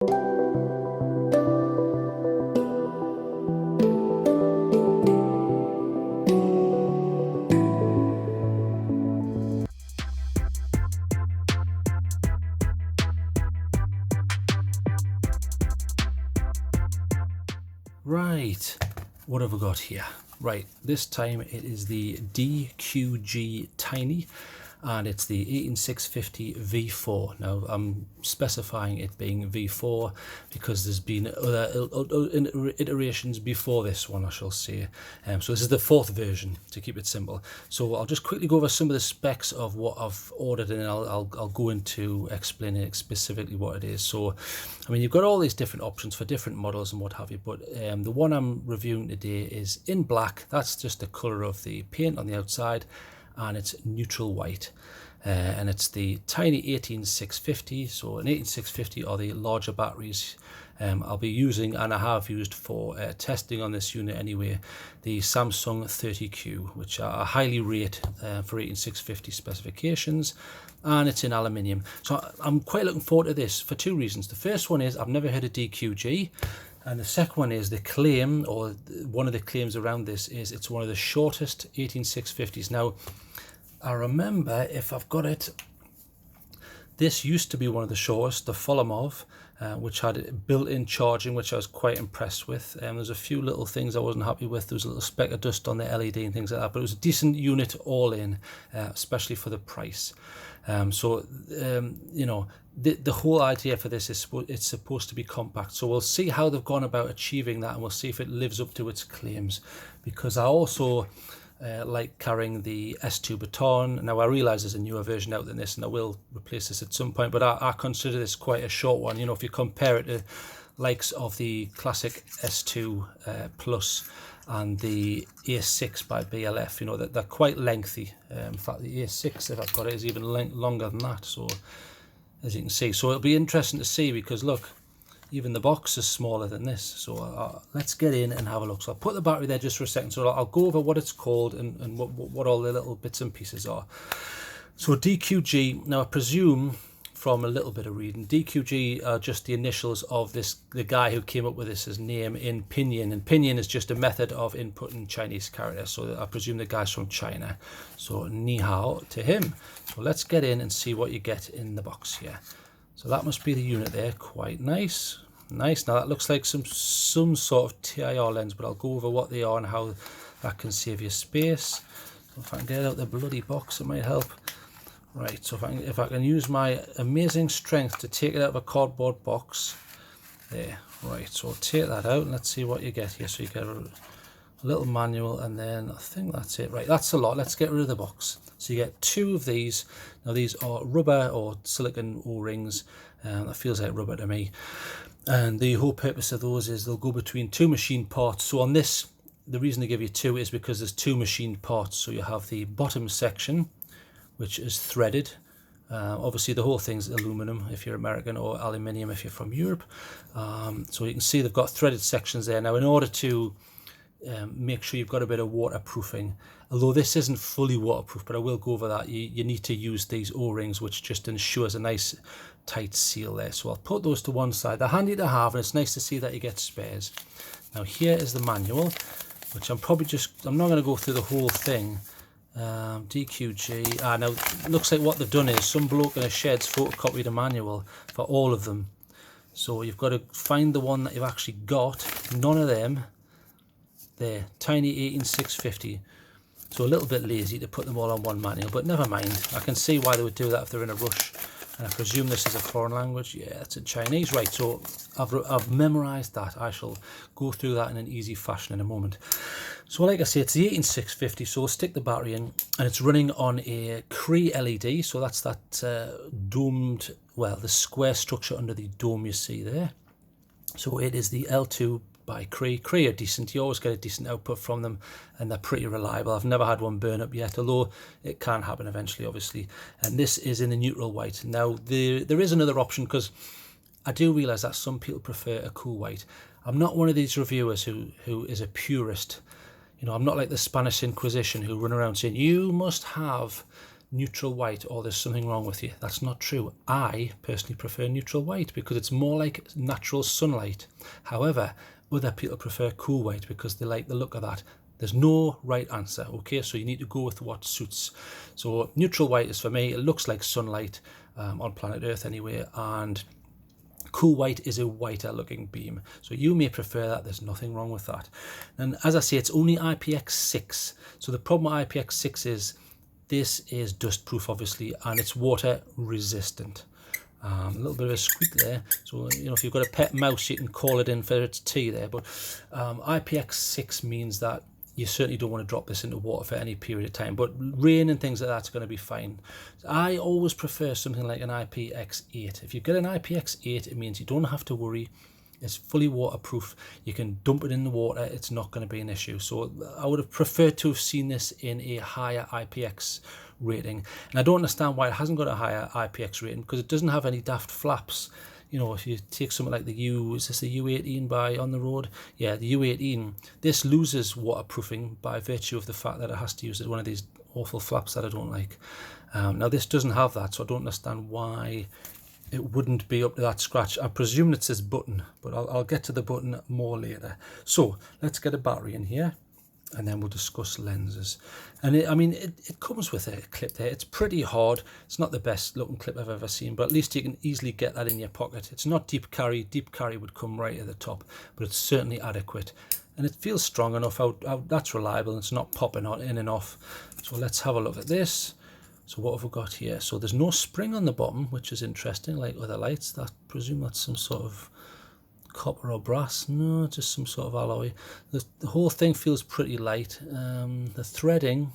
Right, what have we got here? Right, this time it is the D.Q.G Tiny, and it's the 18650 V4. Now I'm specifying it being V4 because there's been other iterations before this one, I shall say. So this is the 4th version, to keep it simple. So I'll just quickly go over some of the specs of what I've ordered, and then I'll go into explaining specifically what it is. So I mean, you've got all these different options for different models and what have you, but the one I'm reviewing today is in black. That's just the color of the paint on the outside, and it's neutral white, and it's the Tiny 18650. So an 18650 are the larger batteries. I'll be using, and I have used for testing on this unit anyway, the Samsung 30Q, which I highly rate for 18650 specifications, and it's in aluminium. So I'm quite looking forward to this for 2 reasons. The first one is I've never heard of D.Q.G, and the second one is the claim, or one of the claims around this is it's one of the shortest 18650s. Now, I remember, if I've got it, this used to be one of the shortest, the Folomov, which had built-in charging, which I was quite impressed with. There's a few little things I wasn't happy with. There was a little speck of dust on the LED and things like that, but it was a decent unit all in, especially for the price. You know, the whole idea for this is it's supposed to be compact. So we'll see how they've gone about achieving that, and we'll see if it lives up to its claims. Because I also like carrying the S2 baton. Now I realise there's a newer version out than this, and I will replace this at some point, but I consider this quite a short one. You know, if you compare it to likes of the classic S2 Plus and the A6 by BLF, you know, they're quite lengthy. In fact, the A6, if I've got it, is even longer than that. So as you can see, so it'll be interesting to see, because look, even the box is smaller than this. So let's get in and have a look. So I'll put the battery there just for a second. So I'll go over what it's called and what all the little bits and pieces are. So D.Q.G, now I presume from a little bit of reading, D.Q.G are just the initials of the guy who came up with this, his name in Pinyin. And Pinyin is just a method of inputting Chinese characters. So I presume the guy's from China. So ni hao to him. So let's get in and see what you get in the box here. So that must be the unit there. Quite nice. Nice. Now that looks like some sort of TIR lens, but I'll go over what they are and how that can save you space. So if I can get out the bloody box, it might help. Right, so if I can use my amazing strength to take it out of a cardboard box. There. Right, so I'll take that out and let's see what you get here. So you get a little manual, and then I think that's it. Right, that's a lot. Let's get rid of the box. So you get 2 of these. Now these are rubber or silicon O-rings. That feels like rubber to me. And the whole purpose of those is they'll go between 2 machine parts. So on this, the reason they give you 2 is because there's 2 machined parts. So you have the bottom section, which is threaded. Obviously the whole thing's aluminum if you're American, or aluminium if you're from Europe. So you can see they've got threaded sections there. Now in order to make sure you've got a bit of waterproofing, although this isn't fully waterproof, but I will go over that, you need to use these O-rings, which just ensures a nice tight seal there. So I'll put those to one side. They're handy to have, and it's nice to see that you get spares. Now here is the manual, which I'm not going to go through the whole thing. D.Q.G. Now it looks like what they've done is some bloke in a shed's photocopied a manual for all of them. So you've got to find the one that you've actually got. None of them. There, Tiny 18650. So a little bit lazy to put them all on one manual, but never mind. I can see why they would do that if they're in a rush. And I presume this is a foreign language. Yeah, it's in Chinese. Right, so I've memorized that. I shall go through that in an easy fashion in a moment. So like I say, it's the 18650, so we'll stick the battery in, and it's running on a Cree LED. So that's that domed, well, the square structure under the dome you see there. So it is the L2 by Cree. Cree are decent. You always get a decent output from them, and they're pretty reliable. I've never had one burn up yet, although it can happen eventually, obviously. And this is in the neutral white. Now, there is another option, because I do realise that some people prefer a cool white. I'm not one of these reviewers who is a purist. You know, I'm not like the Spanish Inquisition who run around saying, you must have neutral white or there's something wrong with you. That's not true. I personally prefer neutral white because it's more like natural sunlight. However, other people prefer cool white because they like the look of that. There's no right answer, okay? So you need to go with what suits. So neutral white is for me, it looks like sunlight on planet Earth anyway, and cool white is a whiter looking beam. So you may prefer that, there's nothing wrong with that. And as I say, it's only IPX6. So the problem with IPX6 is this is dust proof obviously, and it's water resistant. A little bit of a squeak there, so you know, if you've got a pet mouse you can call it in for its tea there, but IPX6 means that you certainly don't want to drop this into water for any period of time, but rain and things like that's going to be fine. I always prefer something like an IPX8. If you get an IPX8, it means you don't have to worry. It's fully waterproof. You can dump it in the water. It's not going to be an issue. So I would have preferred to have seen this in a higher IPX rating. And I don't understand why it hasn't got a higher IPX rating, because it doesn't have any daft flaps. You know, if you take something like is this the U18 by On the Road? Yeah, the U18, this loses waterproofing by virtue of the fact that it has to use one of these awful flaps that I don't like. Now this doesn't have that, so I don't understand why it wouldn't be up to that scratch. I presume it's this button, but I'll get to the button more later. So let's get a battery in here, and then we'll discuss lenses. And it comes with a clip there. It's pretty hard. It's not the best looking clip I've ever seen, but at least you can easily get that in your pocket. It's not deep carry. Deep carry would come right at the top, but it's certainly adequate. And it feels strong enough. That's reliable, and it's not popping in and off. So let's have a look at this. So what have we got here? So there's no spring on the bottom, which is interesting, like other lights. I presume that's some sort of copper or brass. No, just some sort of alloy. The whole thing feels pretty light. The threading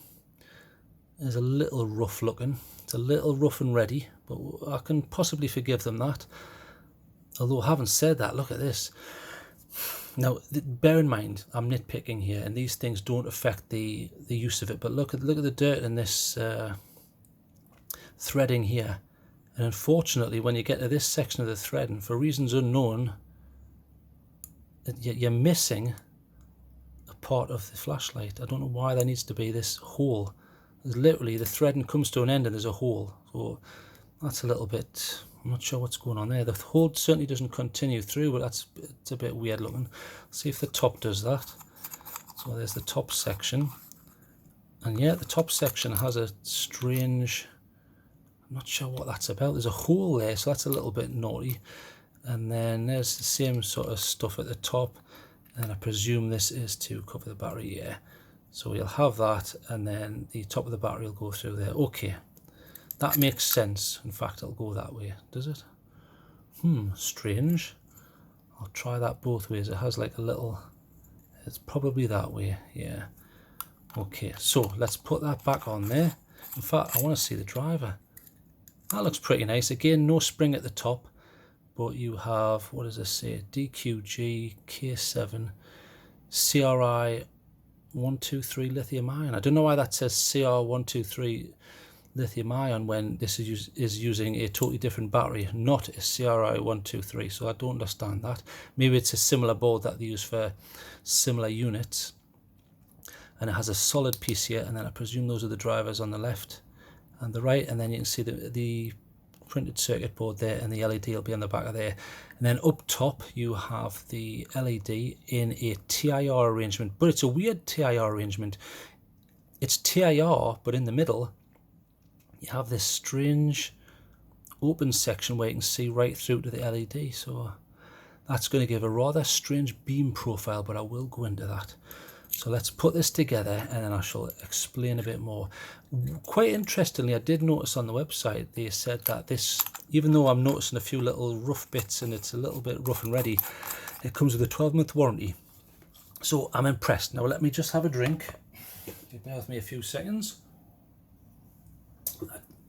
is a little rough looking. It's a little rough and ready, but I can possibly forgive them that. Although having said that, look at this. Now, bear in mind, I'm nitpicking here, and these things don't affect the use of it. But look at the dirt in this threading here, and unfortunately when you get to this section of the threading, for reasons unknown, you're missing a part of the flashlight. I don't know why there needs to be this hole. There's literally, the threading comes to an end and there's a hole, so that's a little bit, I'm not sure what's going on there. The hole certainly doesn't continue through, but it's a bit weird looking. Let's see if the top does that. So there's the top section, and yeah, the top section has a strange, I'm not sure what that's about. There's a hole there, so that's a little bit naughty. And then there's the same sort of stuff at the top, and I presume this is to cover the battery. Yeah, so you'll have that, and then the top of the battery will go through there. Okay, that makes sense. In fact, it'll go that way, does it? Strange. I'll try that both ways. It has like a little, it's probably that way. Yeah, okay, so let's put that back on there. In fact, I want to see the driver. That looks pretty nice. Again, no spring at the top, but you have, what does this say? D.Q.G K7 CRI 123 lithium ion. I don't know why that says CR123 lithium ion when this is using a totally different battery, not a CRI 123. So I don't understand that. Maybe it's a similar board that they use for similar units, and it has a solid piece here, and then I presume those are the drivers on the left and the right, and then you can see the printed circuit board there, and the LED will be on the back of there. And then up top you have the LED in a TIR arrangement, but it's a weird TIR arrangement. It's TIR, but in the middle you have this strange open section where you can see right through to the LED, so that's going to give a rather strange beam profile, but I will go into that. So let's put this together, and then I shall explain a bit more. Quite interestingly, I did notice on the website they said that this, even though I'm noticing a few little rough bits and it's a little bit rough and ready, it comes with a 12-month warranty. So I'm impressed. Now let me just have a drink. If you bear with me a few seconds.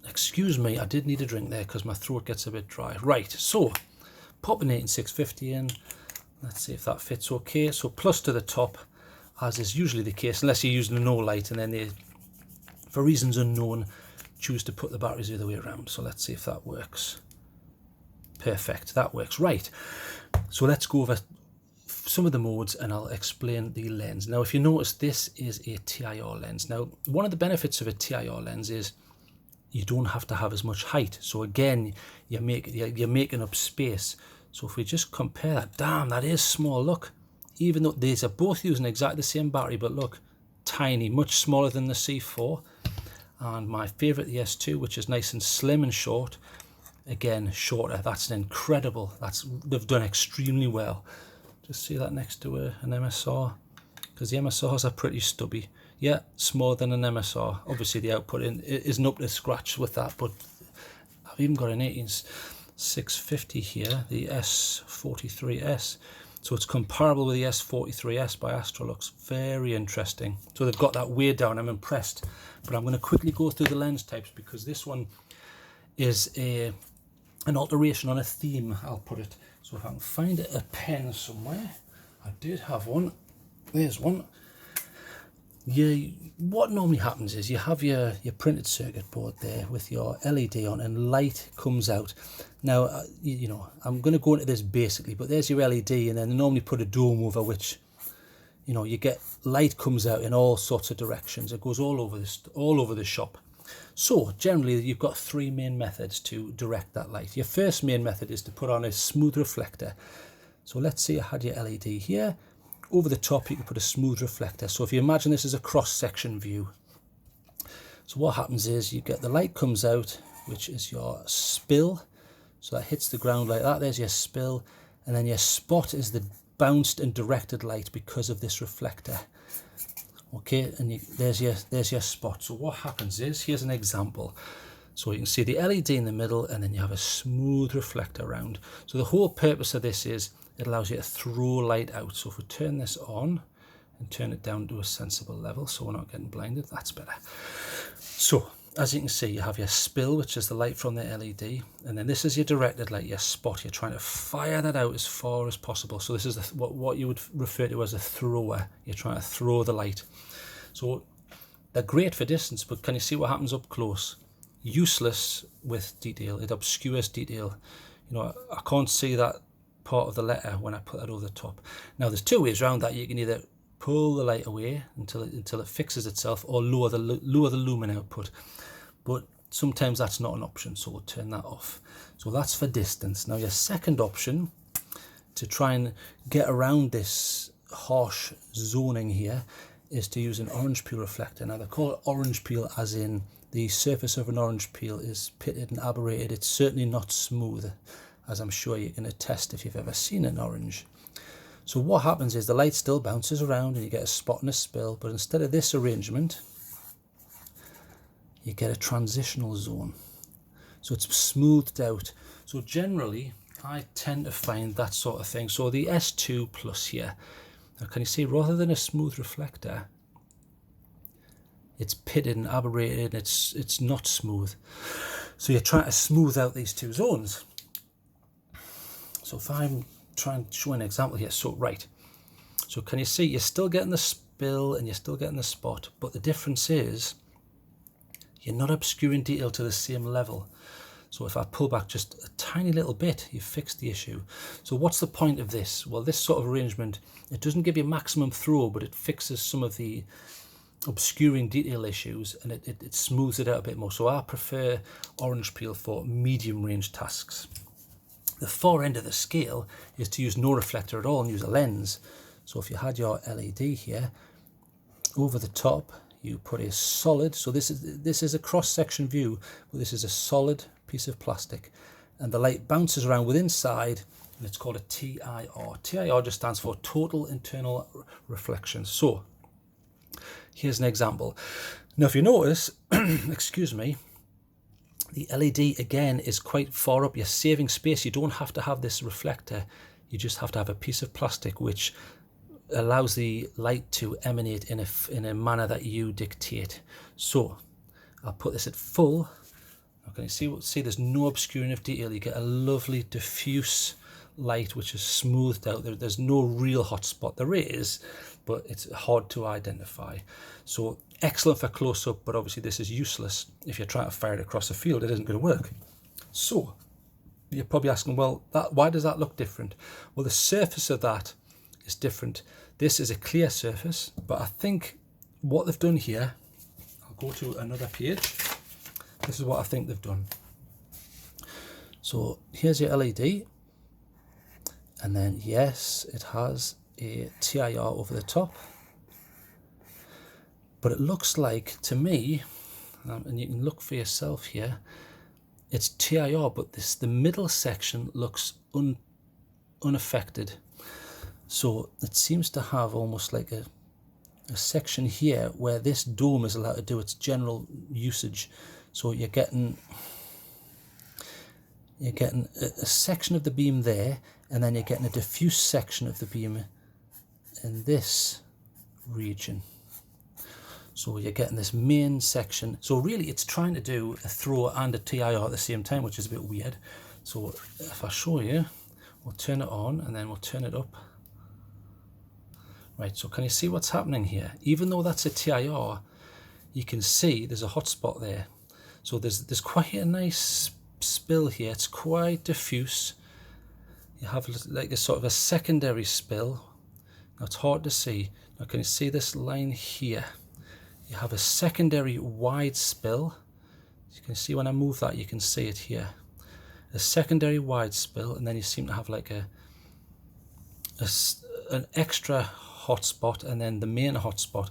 Excuse me, I did need a drink there because my throat gets a bit dry. Right, so pop an 18650 in. Let's see if that fits okay. So plus to the top, as is usually the case, unless you're using a no light, and then they, for reasons unknown, choose to put the batteries the other way around. So let's see if that works. Perfect, that works. Right, so let's go over some of the modes and I'll explain the lens. Now if you notice, this is a TIR lens. Now one of the benefits of a TIR lens is you don't have to have as much height. So again, you're making up space. So if we just compare that, damn, that is small. Look, even though these are both using exactly the same battery, but look, tiny, much smaller than the C4. And my favorite, the S2, which is nice and slim and short, again shorter. That's an incredible, they've done extremely well. Just see that next to an MSR, because the MSRs are pretty stubby. Yeah, smaller than an MSR. Obviously the output isn't up to scratch with that, but I've even got an 18650 here, the S43S. So it's comparable with the S43S by Astrolux. Very interesting. So they've got that way down. I'm impressed. But I'm going to quickly go through the lens types, because this one is an alteration on a theme, I'll put it. So if I can find a pen somewhere, I did have one. There's one. Yeah, what normally happens is you have your printed circuit board there with your LED on, and light comes out. Now, you know, I'm going to go into this basically, but there's your LED, and then they normally put a dome over which, you know, you get light comes out in all sorts of directions. It goes all over the shop. So generally you've got three main methods to direct that light. Your first main method is to put on a smooth reflector. So let's say I had your LED here. Over the top you can put a smooth reflector. So if you imagine this is a cross-section view. So what happens is you get the light comes out, which is your spill. So that hits the ground like that. There's your spill. And then your spot is the bounced and directed light because of this reflector. Okay, and there's your spot. So what happens is, here's an example. So you can see the LED in the middle, and then you have a smooth reflector around. So the whole purpose of this is it allows you to throw light out. So if we turn this on and turn it down to a sensible level so we're not getting blinded, that's better. So as you can see, you have your spill, which is the light from the LED, and then this is your directed light, your spot. You're trying to fire that out as far as possible. So this is what you would refer to as a thrower. You're trying to throw the light. So they're great for distance, but can you see what happens up close? Useless with detail. It obscures detail. You know, I can't see that part of the letter when I put that over the top. Now there's two ways around that. You can either pull the light away until it fixes itself, or lower the lumen output. But sometimes that's not an option, so we'll turn that off. So that's for distance. Now your second option to try and get around this harsh zoning here is to use an orange peel reflector. Now they call it orange peel as in the surface of an orange peel is pitted and aberrated. It's certainly not smooth, as I'm sure you can attest if you've ever seen an orange. So what happens is the light still bounces around and you get a spot and a spill, but instead of this arrangement, you get a transitional zone. So it's smoothed out. So generally, I tend to find that sort of thing. So the S2 Plus here, now can you see, rather than a smooth reflector, it's pitted and aberrated, it's not smooth. So you're trying to smooth out these two zones. So if I'm trying to show an example here, so right. So can you see, you're still getting the spill and you're still getting the spot, but the difference is you're not obscuring detail to the same level. So if I pull back just a tiny little bit, you've fixed the issue. So what's the point of this? Well, this sort of arrangement, it doesn't give you maximum throw, but it fixes some of the obscuring detail issues, and it smooths it out a bit more. So I prefer orange peel for medium range tasks. The far end of the scale is to use no reflector at all and use a lens. So if you had your LED here, over the top you put a solid, so this is a cross-section view, but this is a solid piece of plastic, and the light bounces around with inside, and it's called a TIR. TIR just stands for total internal reflection. So here's an example. Now if you notice, excuse me, the LED again is quite far up. You're saving space. You don't have to have this reflector. You just have to have a piece of plastic which allows the light to emanate in a manner that you dictate. So I'll put this at full. Okay, you see there's no obscuring of detail. You get a lovely diffuse light which is smoothed out. There's no real hot spot. There is, but it's hard to identify. So excellent for close-up, but obviously this is useless if you're trying to fire it across a field. It isn't going to work. So you're probably asking, well, why does that look different? Well, the surface of that is different. This is a clear surface, but I think what they've done here, I'll go to another page. This is what I think they've done. So here's your LED, and then yes, it has a TIR over the top, but it looks like to me, and you can look for yourself here, it's TIR, but the middle section looks unaffected. So it seems to have almost like a section here where this dome is allowed to do its general usage. So you're getting a section of the beam there, and then you're getting a diffuse section of the beam in this region. So you're getting this main section. So really it's trying to do a throw and a TIR at the same time, which is a bit weird. So if I show you, we'll turn it on and then we'll turn it up. Right, so can you see what's happening here? Even though that's a TIR, you can see there's a hotspot there. So there's quite a nice spill here. It's quite diffuse. You have like a sort of a secondary spill. Now it's hard to see. Now can you see this line here? You have a secondary wide spill. You can see when I move that, you can see it here. A secondary wide spill, and then you seem to have like an extra hotspot, and then the main hotspot.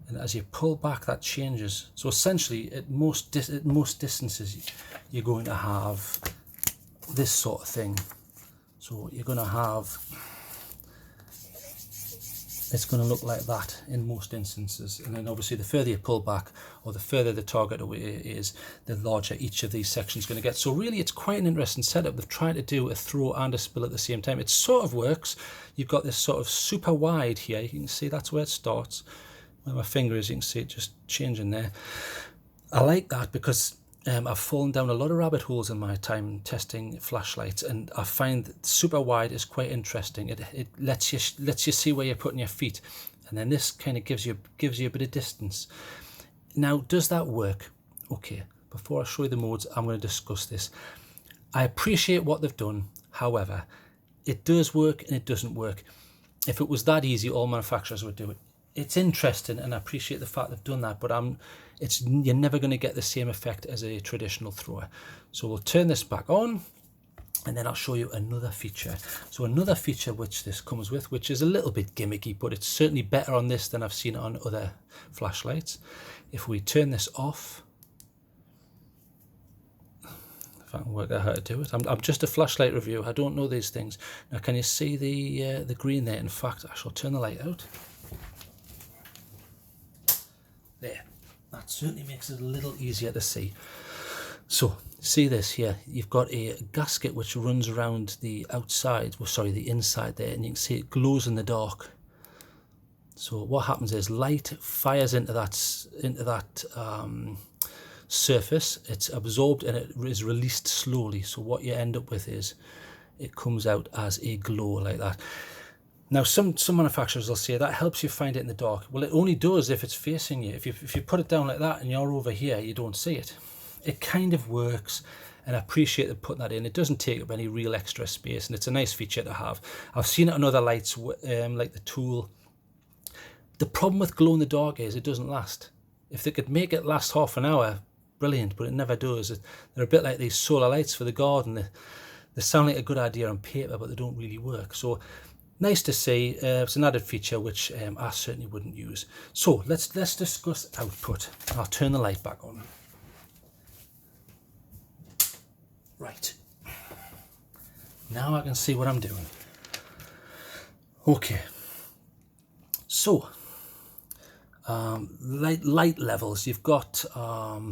And as you pull back, that changes. So essentially, at most distances, you're going to have this sort of thing. So you're going to have, it's going to look like that in most instances. And then obviously the further you pull back, or the further the target away is, the larger each of these sections is going to get. So really it's quite an interesting setup. They've tried to do a throw and a spill at the same time. It sort of works. You've got this sort of super wide here. You can see that's where it starts. Where my finger is, you can see it just changing there. I like that because I've fallen down a lot of rabbit holes in my time testing flashlights, and I find that super wide is quite interesting. It lets you see where you're putting your feet, and then this kind of gives you a bit of distance. Now, does that work? Okay, before I show you the modes, I'm going to discuss this. I appreciate what they've done. However, it does work and it doesn't work. If it was that easy, all manufacturers would do it. It's interesting, and I appreciate the fact they've done that, but you're never going to get the same effect as a traditional thrower. So we'll turn this back on, and then I'll show you another feature. So another feature which this comes with, which is a little bit gimmicky, but it's certainly better on this than I've seen it on other flashlights. If we turn this off, if I can work out how to do it. I'm just a flashlight reviewer. I don't know these things. Now, can you see the green there? In fact, I shall turn the light out. There, that certainly makes it a little easier to see. So, see this here, you've got a gasket which runs around the outside, well, sorry, the inside there, and you can see it glows in the dark. So what happens is light fires into that surface, it's absorbed and it is released slowly. So what you end up with is it comes out as a glow like that. Now, some manufacturers will say that helps you find it in the dark. Well, it only does if it's facing you. If you put it down like that and you're over here, you don't see it. It kind of works, and I appreciate them putting that in. It doesn't take up any real extra space, and it's a nice feature to have. I've seen it on other lights, like the Tool. The problem with glow in the dark is it doesn't last. If they could make it last half an hour, brilliant, but it never does. They're a bit like these solar lights for the garden. They sound like a good idea on paper, but they don't really work. So, nice to see. It's an added feature which I certainly wouldn't use. So let's discuss output. I'll turn the light back on. Right. Now I can see what I'm doing. Okay. So light levels. You've got a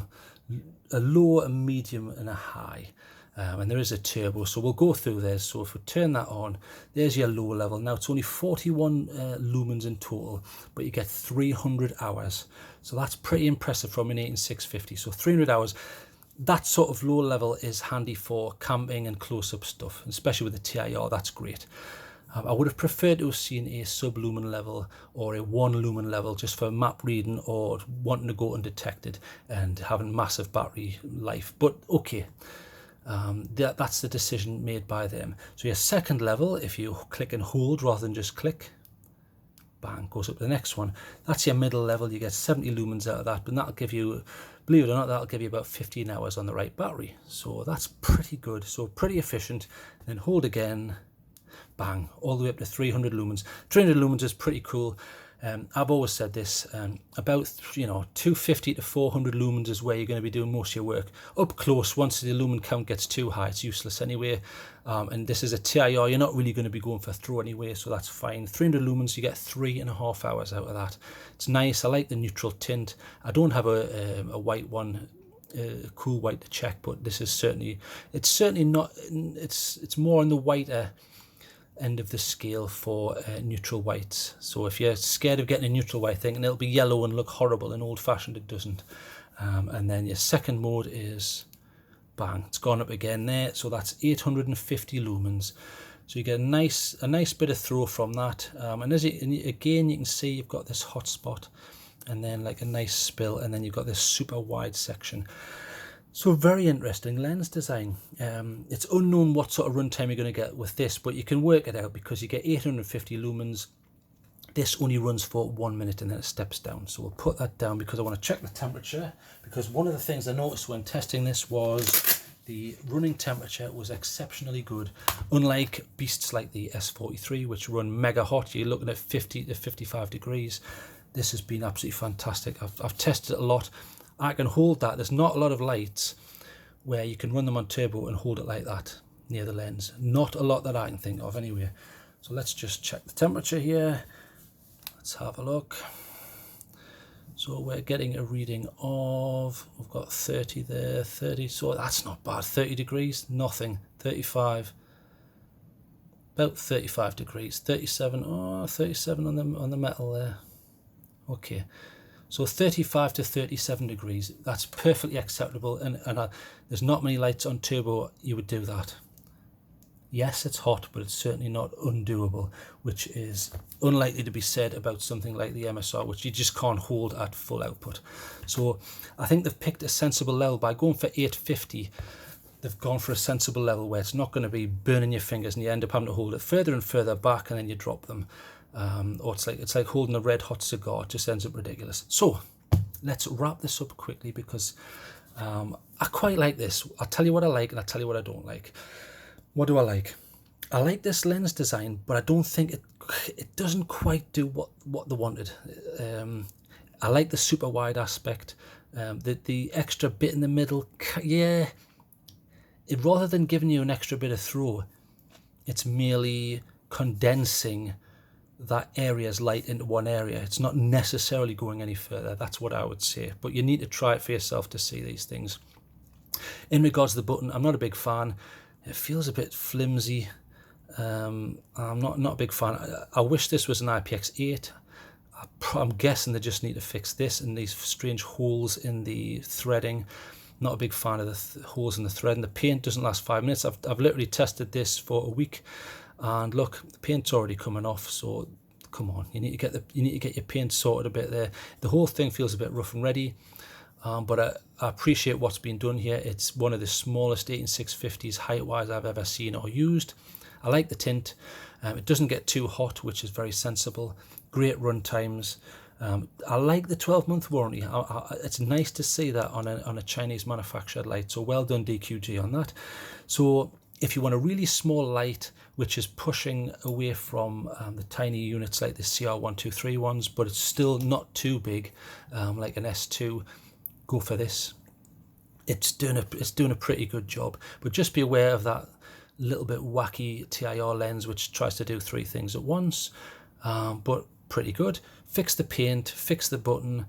low, a medium, and a high. And there is a turbo, so we'll go through this. So if we turn that on, there's your low level. Now it's only 41 lumens in total, but you get 300 hours. So that's pretty impressive from an 18650. So 300 hours, that sort of low level is handy for camping and close-up stuff, especially with the TIR, that's great. I would have preferred to have seen a sub-lumen level or a 1 lumen level just for map reading or wanting to go undetected and having massive battery life, but okay. That's the decision made by them. So your second level, if you click and hold rather than just click, bang, goes up to the next one. That's your middle level. You get 70 lumens out of that, but that'll give you, believe it or not, that'll give you about 15 hours on the right battery. So that's pretty good. So pretty efficient. Then hold again, bang, all the way up to 300 lumens. 300 lumens is pretty cool. I've always said this, about 250 to 400 lumens is where you're going to be doing most of your work. Up close, once the lumen count gets too high, it's useless anyway. And this is a TIR, you're not really going to be going for throw anyway, so that's fine. 300 lumens, you get 3.5 hours out of that. It's nice. I like the neutral tint. I don't have a white one, a cool white to check, but this is certainly not. It's more on the whiter end of the scale for neutral whites. So if you're scared of getting a neutral white thing and it'll be yellow and look horrible, and old fashioned it doesn't. And then your second mode is bang, it's gone up again there, so that's 850 lumens. So you get a nice bit of throw from that. And again you can see you've got this hot spot and then like a nice spill, and then you've got this super wide section. So very interesting lens design. It's unknown what sort of runtime you're going to get with this, but you can work it out because you get 850 lumens. This only runs for 1 minute and then it steps down. So we'll put that down because I want to check the temperature, because one of the things I noticed when testing this was the running temperature was exceptionally good. Unlike beasts like the S43, which run mega hot, you're looking at 50 to 55 degrees. This has been absolutely fantastic. I've tested it a lot. I can hold that. There's not a lot of lights where you can run them on turbo and hold it like that near the lens. Not a lot that I can think of anyway. So let's just check the temperature here. Let's have a look. So we're getting a reading of, we've got 30 there, 30, so that's not bad. 30 degrees, nothing. 35, about 35 degrees. 37, oh, 37 on the metal there. Okay. So 35 to 37 degrees, that's perfectly acceptable, and there's not many lights on turbo you would do that. Yes, it's hot, but it's certainly not undoable, which is unlikely to be said about something like the MSR, which you just can't hold at full output. So I think they've picked a sensible level. By going for 850, they've gone for a sensible level where it's not going to be burning your fingers and you end up having to hold it further and further back and then you drop them. Or it's like holding a red hot cigar. It just ends up ridiculous. So let's wrap this up quickly because I quite like this. I'll tell you what I like and I'll tell you what I don't like. What do I like? I like this lens design, but I don't think it doesn't quite do what they wanted. I like the super wide aspect. The extra bit in the middle, yeah. Rather than giving you an extra bit of throw, it's merely condensing that area's light into one area. It's not necessarily going any further. That's what I would say, but you need to try it for yourself to see these things. In regards to the button, I'm not a big fan. It feels a bit flimsy. I'm not a big fan. I wish this was an IPX8. I'm guessing they just need to fix this and these strange holes in the threading. Not a big fan of the holes in the thread, and the paint doesn't last 5 minutes. I've literally tested this for a week, and look, the paint's already coming off. So come on, you need to get your paint sorted a bit there. The whole thing feels a bit rough and ready, but I appreciate what's been done here. It's one of the smallest 18650s height-wise I've ever seen or used. I like the tint. It doesn't get too hot, which is very sensible. Great run times. I like the 12-month warranty. It's nice to see that on a Chinese manufactured light. So well done, D.Q.G, on that. So if you want a really small light, which is pushing away from the tiny units like the CR123 ones, but it's still not too big, like an S2, go for this. It's doing a pretty good job. But just be aware of that little bit wacky TIR lens, which tries to do 3 things at once, but pretty good. Fix the paint, fix the button.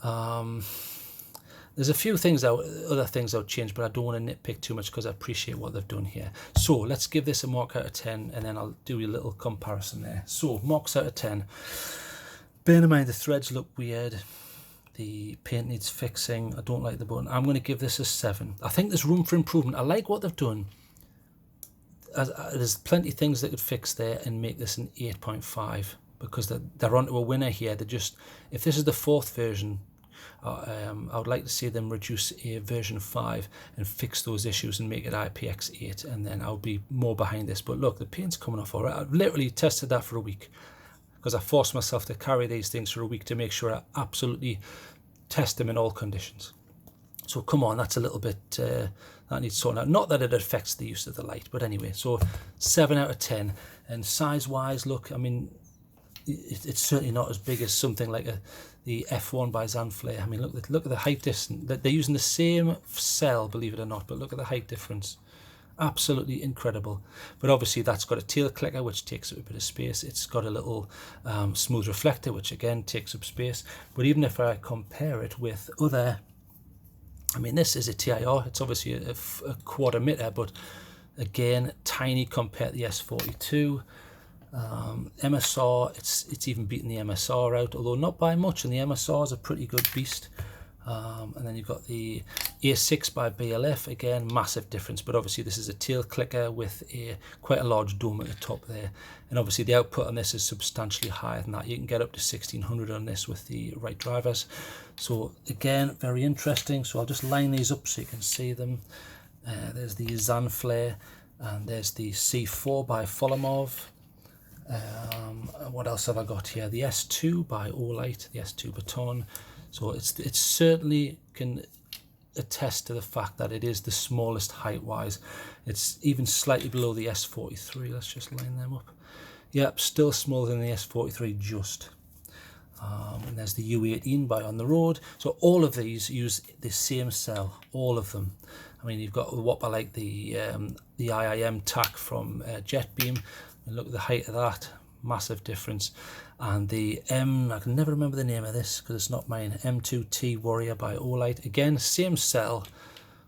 There's a few other things I'll change, but I don't want to nitpick too much because I appreciate what they've done here. So let's give this a mark out of 10, and then I'll do a little comparison there. So marks out of 10. Bear in mind the threads look weird. The paint needs fixing. I don't like the button. I'm going to give this a 7. I think there's room for improvement. I like what they've done. There's plenty of things that could fix there and make this an 8.5 because they're onto a winner here. If this is the 4th version, I would like to see them reduce a version 5 and fix those issues and make it IPX8, and then I'll be more behind this. But look, the paint's coming off all right. I've literally tested that for a week. because I forced myself to carry these things for a week to make sure I absolutely test them in all conditions. So come on, that's a little bit, that needs sorting out. Not that it affects the use of the light, but anyway, so 7 out of 10. And size-wise, look, I mean, it's certainly not as big as something like the F1 by Zanflare. I mean, look at the height distance. They're using the same cell, believe it or not, but look at the height difference. Absolutely incredible. But obviously that's got a tail clicker, which takes up a bit of space. It's got a little smooth reflector, which again takes up space. But even if I compare it with other, I mean, this is a TIR. It's obviously a quad emitter, but again, tiny compared to the S42. MSR, it's even beaten the MSR out, although not by much, and the MSR is a pretty good beast. And then you've got the A6 by BLF, again, massive difference, but obviously this is a tail clicker with quite a large dome at the top there, and obviously the output on this is substantially higher than that. You can get up to 1600 on this with the right drivers. So again, very interesting. So I'll just line these up so you can see them. There's the Zanflare, and there's the C4 by Folamov. What else have I got here? The S2 by Olight, the S2 Baton. So it certainly can attest to the fact that it is the smallest height-wise. It's even slightly below the S43. Let's just line them up. Yep, still smaller than the S43 just. And there's the U18 by On the Road. So all of these use the same cell, all of them. I mean, you've got what I like the IIM TAC from JetBeam. And look at the height of that, massive difference. And the I can never remember the name of this because it's not mine, M2T Warrior by Olight. Again, same cell,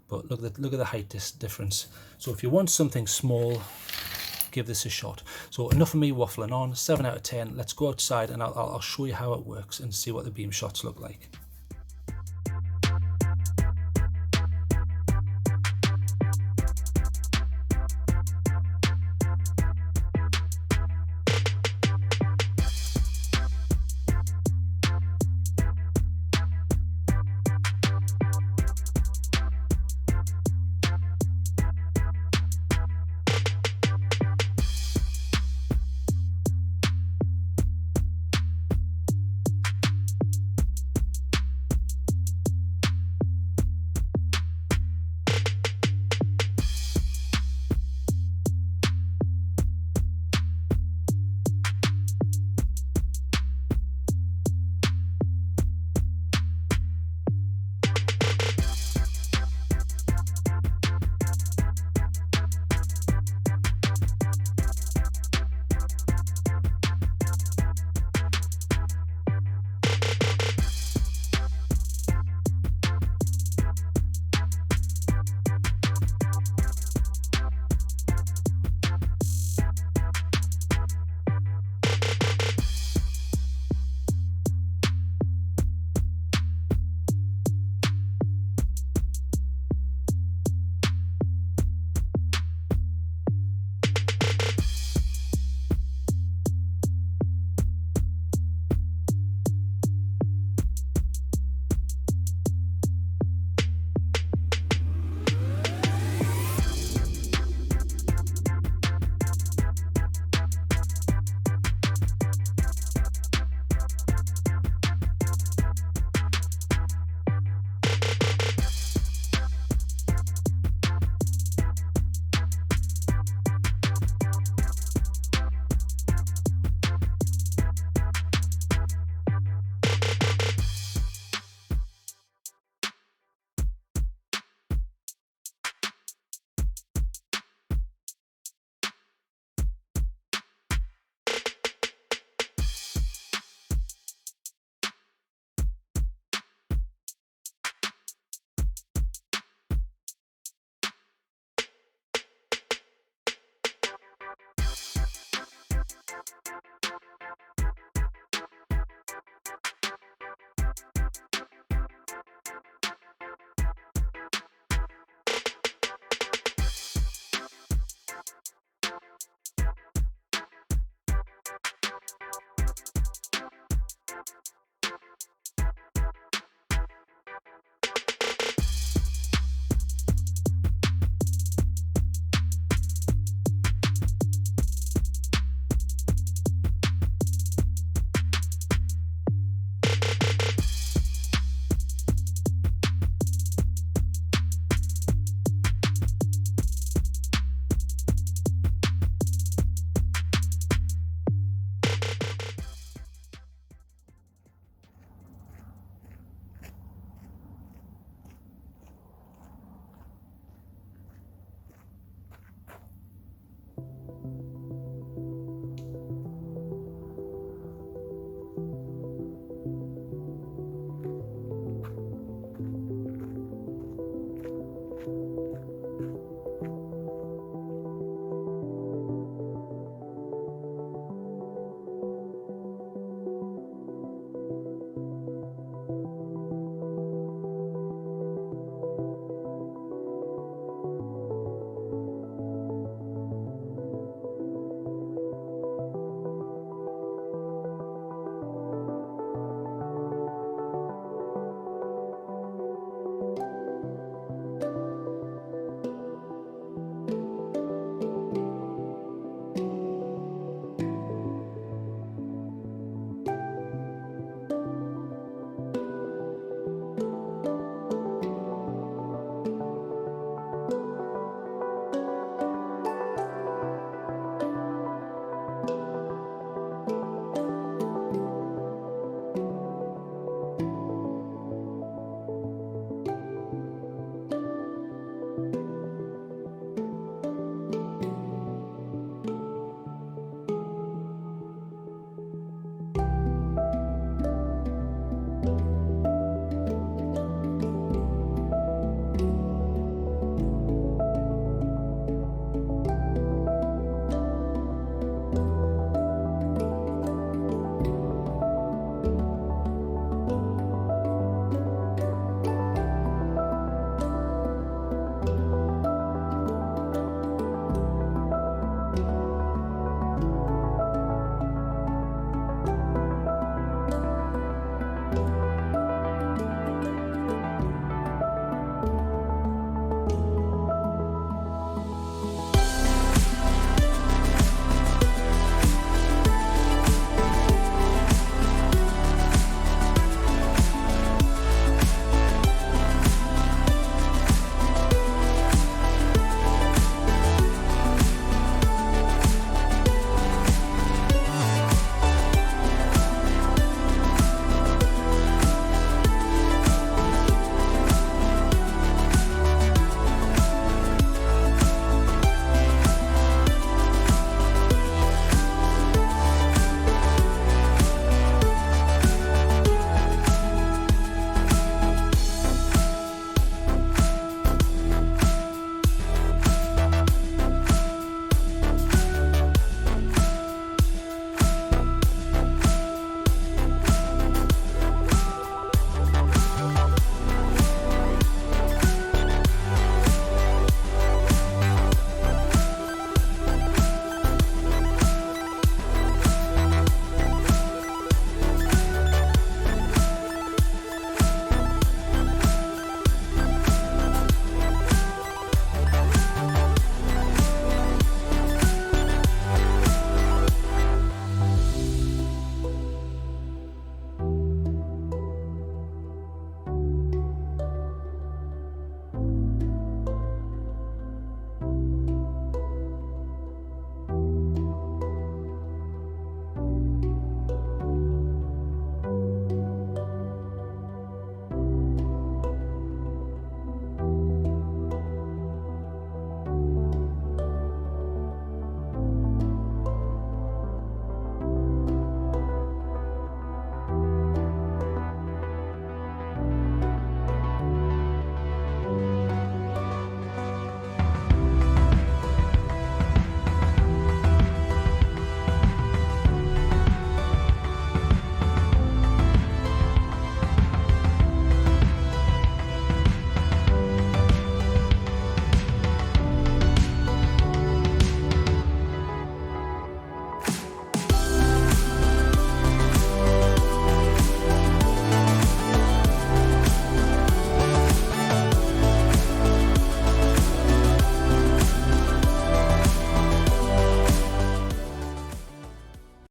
but look at the height difference. So if you want something small, give this a shot. So enough of me waffling on. 7 out of 10. Let's go outside and I'll show you how it works and see what the beam shots look like.